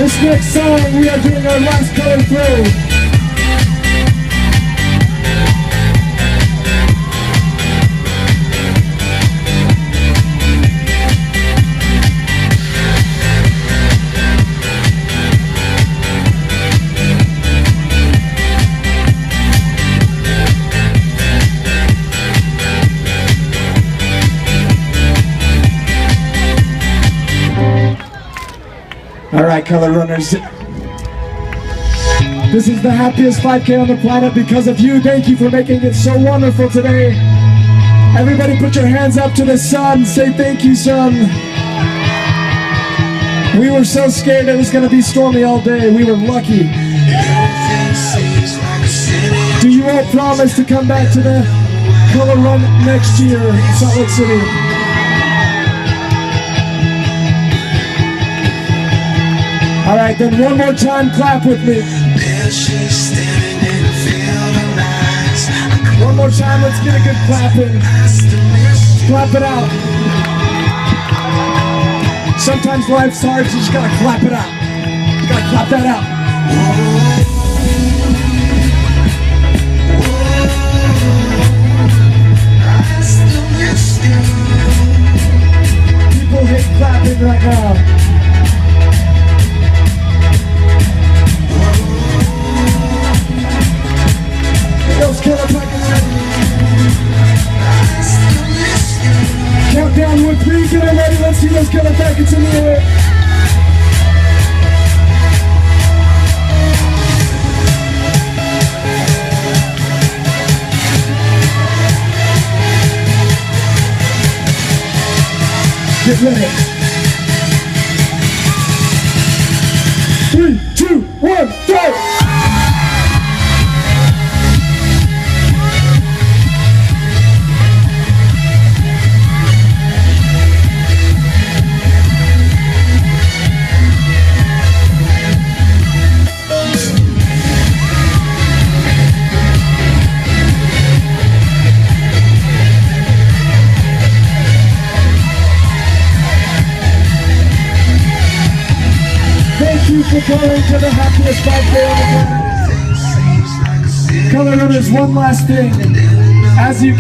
This next song, we are doing our last color throw. Alright, color runners. This is the happiest 5K on the planet because of you. Thank you for making it so wonderful today. Everybody put your hands up to the sun. Say thank you, sun. We were so scared it was going to be stormy all day. We were lucky. Do you all promise to come back to the color run next year in Salt Lake City? Alright, then one more time, clap with me. One more time, let's get a good clapping. Clap it out. Sometimes life's hard, so you just gotta clap it out. You gotta clap that out. People hate clapping right now. Countdown with me, get it ready, let's see those color packets in the air. Get ready. 3, 2, 1, go! Thank you for coming to the happiest 5K on the planet. Color runners, one last thing. As you can